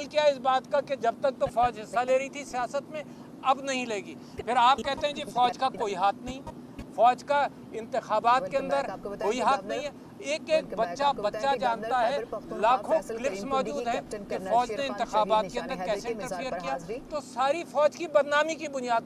सवाल किया इस बात का कि जब तक तो फौज हिस्सा ले रही थी सियासत में, अब नहीं लेगी। फिर आप कहते हैं जी फौज का कोई हाथ नहीं, फौज का इंतखाबात के अंदर कोई हाथ नहीं है। एक एक बच्चा जानता है, लाखों क्लिप्स मौजूद हैं कि फौज ने इंतखाबात के अंदर कैसे इंटरफियर किया। तो सारी फौज की बदनामी की बुनियाद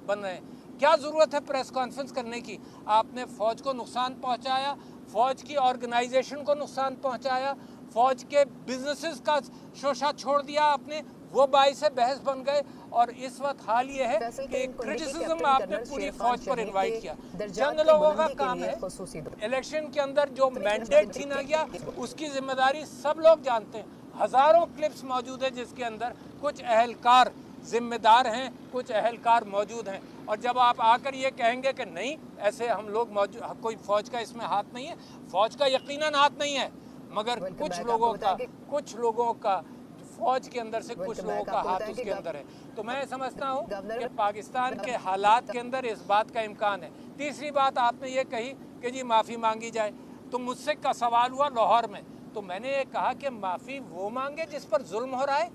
बन रहे हैं। क्या ज़रूरत है प्रेस कॉन्फ्रेंस करने की? आपने फौज को नुकसान पहुंचाया, फौज की ऑर्गेनाइजेशन को नुकसान पहुंचाया, फौज के बिजनेसेस का शोशा छोड़ दिया आपने, वो बाइस से बहस बन गए। और इस वक्त हाल ये है कि क्रिटिसिज्म आपने पूरी फौज पर इनवाइट किया। चंद लोगों का काम है, इलेक्शन के अंदर जो मैंडेट छीना गया उसकी जिम्मेदारी सब लोग जानते हैं। हज़ारों क्लिप्स मौजूद है जिसके अंदर कुछ अहलकार जिम्मेदार हैं, कुछ अहलकार मौजूद हैं। और जब आप आकर ये कहेंगे कि नहीं ऐसे हम लोग मौजूद, कोई फौज का इसमें हाथ नहीं है, फौज का यकीनन हाथ नहीं है, मगर कुछ लोगों का फौज के अंदर से कुछ लोगों का हाथ उसके अंदर है। तो मैं समझता हूँ कि पाकिस्तान के हालात के अंदर इस बात का इम्कान है। तीसरी बात आपने ये कही कि जी माफ़ी मांगी जाए, तो मुझसे का सवाल हुआ लाहौर में, तो मैंने ये कहा कि माफ़ी वो मांगे जिस पर जुल्म हो रहा है,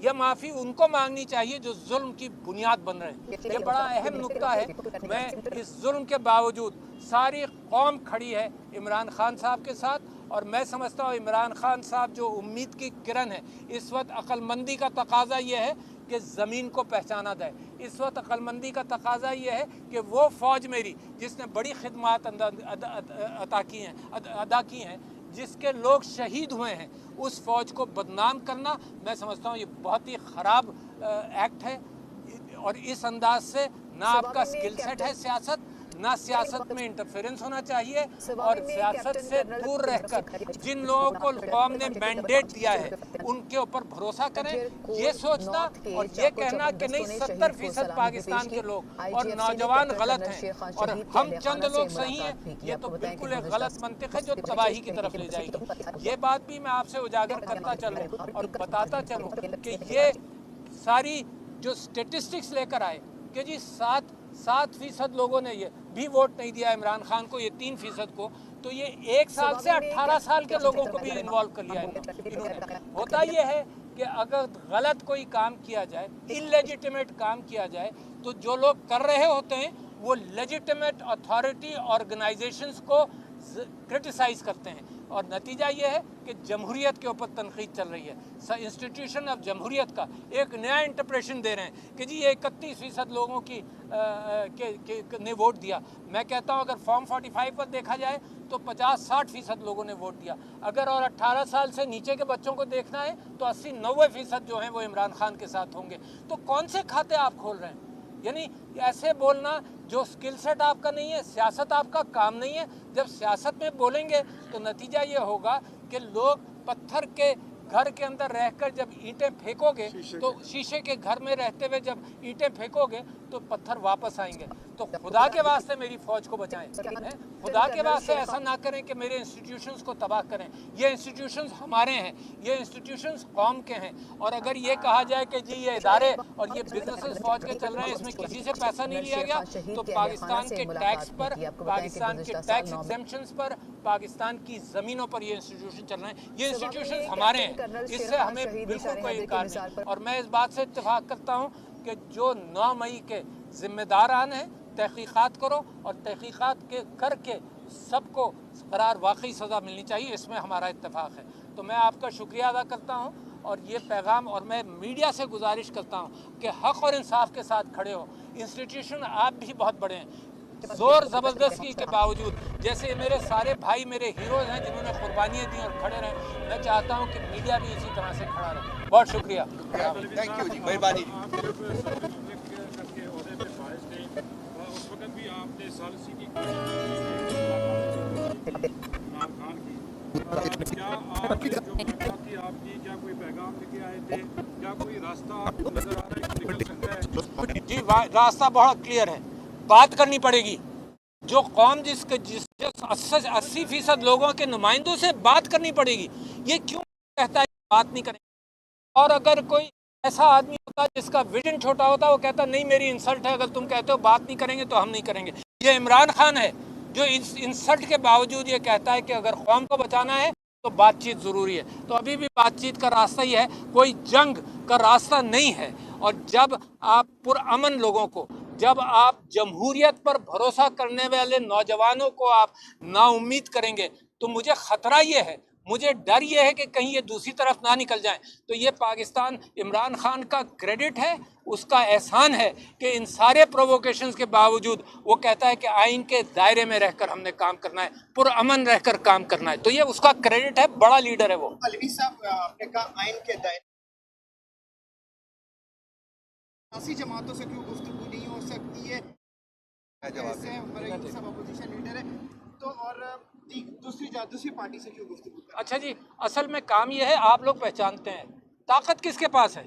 या माफ़ी उनको मांगनी चाहिए जो जुल्म की बुनियाद बन रहे हैं। ये बड़ा अहम नुक्ता है। मैं इस जुल्म के बावजूद सारी कौम खड़ी है इमरान खान साहब के साथ, और मैं समझता हूँ इमरान खान साहब जो उम्मीद की किरण है, इस वक्त अक्लमंदी का तकाजा ये है कि ज़मीन को पहचाना जाए। इस वक्त अक्लमंदी का तकाजा ये है कि वो फ़ौज मेरी जिसने बड़ी खिदमात अदा की हैं, जिसके लोग शहीद हुए हैं, उस फ़ौज को बदनाम करना मैं समझता हूँ ये बहुत ही ख़राब एक्ट है। और इस अंदाज से ना आपका स्किल सेट है सियासत, ना सियासत में इंटरफेरेंस होना चाहिए। और सियासत से दूर रहकर जिन लोगों को कौम ने मैंडेट दिया है उनके ऊपर भरोसा करें। ये सोचना और ये कहना कि नहीं 70% पाकिस्तान के लोग और नौजवान गलत हैं और हम चंद लोग सही हैं, ये तो बिल्कुल एक गलत मंतिक है जो तबाही की तरफ ले जाएगी। ये बात भी मैं आपसे उजागर करता चलूँ और बताता चलूँ कि ये सारी जो स्टेटिस्टिक्स लेकर आए कि जी 7% लोगों ने ये भी वोट नहीं दिया इमरान खान को, ये 3% को, तो ये 1 साल से 18 साल के लोगों को भी इन्वॉल्व कर लिया इन्होंने। होता ये है कि अगर गलत कोई काम किया जाए, इलेजिटिमेट काम किया जाए, तो जो लोग कर रहे होते हैं वो लेजिटिमेट अथॉरिटी ऑर्गेनाइजेशंस को क्रिटिसाइज करते हैं। और नतीजा ये है कि जमहूरियत के ऊपर तनकीद चल रही है। इंस्टीट्यूशन ऑफ जमहूरियत का एक नया इंटरप्रेशन दे रहे हैं कि जी ये 31% लोगों ने वोट दिया। मैं कहता हूँ अगर फॉर्म 45 पर देखा जाए तो 50-60% लोगों ने वोट दिया। अगर और 18 साल से नीचे के बच्चों को देखना है तो 80-90% जो हैं वो इमरान खान के साथ होंगे। तो कौन से खाते आप खोल रहे हैं? यानी ऐसे बोलना जो स्किल सेट आपका नहीं है, सियासत आपका काम नहीं है। जब सियासत में बोलेंगे तो नतीजा ये होगा कि लोग पत्थर के घर के अंदर रहकर जब ईंटें फेंकोगे तो शीशे के घर में रहते हुए जब ईंटें फेंकोगे तो पत्थर वापस आएंगे। तो खुदा के वास्ते मेरी फौज को बचाएं, खुदा के वास्ते ऐसा ना करें कि मेरे इंस्टीट्यूशंस को तबाह करें। ये इंस्टीट्यूशंस हमारे हैं, ये इंस्टीट्यूशंस कौम के हैं। और अगर ये कहा जाए कि जी ये इदारे और ये बिजनेसेस फौज के चल रहे हैं, इसमें किसी से पैसा नहीं लिया गया, तो पाकिस्तान के टैक्स पर, पाकिस्तान के टैक्स एग्जेम्पशंस पर, पाकिस्तान की ज़मीनों पर ये इंस्टीट्यूशन चल रहे हैं। ये इंस्टीट्यूशंस हमारे हैं, इससे हमें बिल्कुल कोई इनकार नहीं। और मैं इस बात से इत्तेफाक करता हूँ कि जो 9 मई के जिम्मेदारान हैं, तहकीकात करो और तहकीकात के करके सबको करार वाकई सज़ा मिलनी चाहिए, इसमें हमारा इत्तेफाक है। तो मैं आपका शुक्रिया अदा करता हूँ और ये पैगाम, और मैं मीडिया से गुजारिश करता हूँ कि हक़ और इंसाफ के साथ खड़े हो। इंस्टीट्यूशन आप भी बहुत बड़े हैं, ज़ोर ज़बरदस्ती के बावजूद, जैसे मेरे सारे भाई मेरे हीरोज़ हैं जिन्होंने कुर्बानियाँ दी और खड़े रहे, मैं चाहता हूँ कि मीडिया भी इसी तरह से खड़ा रहे। बहुत शुक्रिया, थैंक यू जी, मेहरबानी। जी रास्ता बहुत क्लियर है, बात करनी पड़ेगी। जो कौम जिस 80% लोगों के नुमाइंदों से बात करनी पड़ेगी। ये क्यों कहता है बात नहीं करेंगे? और अगर कोई ऐसा आदमी होता जिसका विजन छोटा होता, वो कहता नहीं मेरी इंसल्ट है, अगर तुम कहते हो बात नहीं करेंगे तो हम नहीं करेंगे। ये इमरान खान है जो इस इंसल्ट के बावजूद ये कहता है कि अगर कौम को बचाना है तो बातचीत ज़रूरी है। तो अभी भी बातचीत का रास्ता ही है, कोई जंग का रास्ता नहीं है। और जब आप पुरअमन लोगों को, जब आप जमहूरियत पर भरोसा करने वाले नौजवानों को आप नाउम्मीद करेंगे, तो मुझे ख़तरा ये है, मुझे डर ये है कि कहीं ये दूसरी तरफ ना निकल जाएं। तो ये पाकिस्तान इमरान खान का क्रेडिट है, उसका एहसान है कि इन सारे प्रोवोकेशंस के बावजूद वो कहता है कि आइन के दायरे में रहकर हमने काम करना है, पुरअमन रहकर काम करना है। तो ये उसका क्रेडिट है, बड़ा लीडर है वो। अलवी साहब, आपने कहा आइन के दायरे, सियासी जमातों से क्यों गुफ्तगू नहीं हो सकती है? ऐसे हमारे सब अपोजिशन लीडर है, तो और दूसरी पार्टी से क्यों गुफ्तगू? अच्छा जी, असल में काम ये है, आप लोग पहचानते हैं ताकत किसके पास है।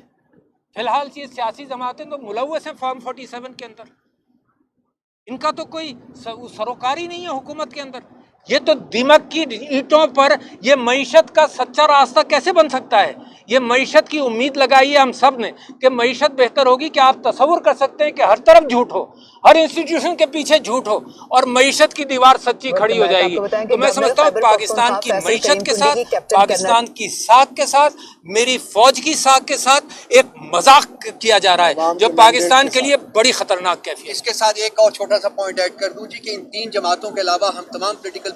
फिलहाल ये सियासी जमातें तो मुलव्वस हैं फॉर्म 47 के अंदर, इनका तो कोई सरोकारी नहीं है हुकूमत के अंदर। ये तो दिमक की ईंटों पर ये मईशत का सच्चा रास्ता कैसे बन सकता है? ये मईशत की उम्मीद लगाई है हम सब ने कि मईशत बेहतर होगी। कि आप तसव्वुर कर सकते हैं कि हर तरफ झूठ हो, हर इंस्टीट्यूशन के पीछे झूठ हो और मईशत की दीवार सच्ची खड़ी हो जाएगी। तो मैं समझता हूँ पाकिस्तान की मईशत के साथ, पाकिस्तान की साख के साथ, मेरी फौज की साख के साथ एक मजाक किया जा रहा है जो पाकिस्तान के लिए बड़ी खतरनाक कैफियत है। इसके साथ एक और छोटा सा पॉइंट ऐड कर दूं जी कि इन तीन जमातों के अलावा हम तमाम पॉलिटिकल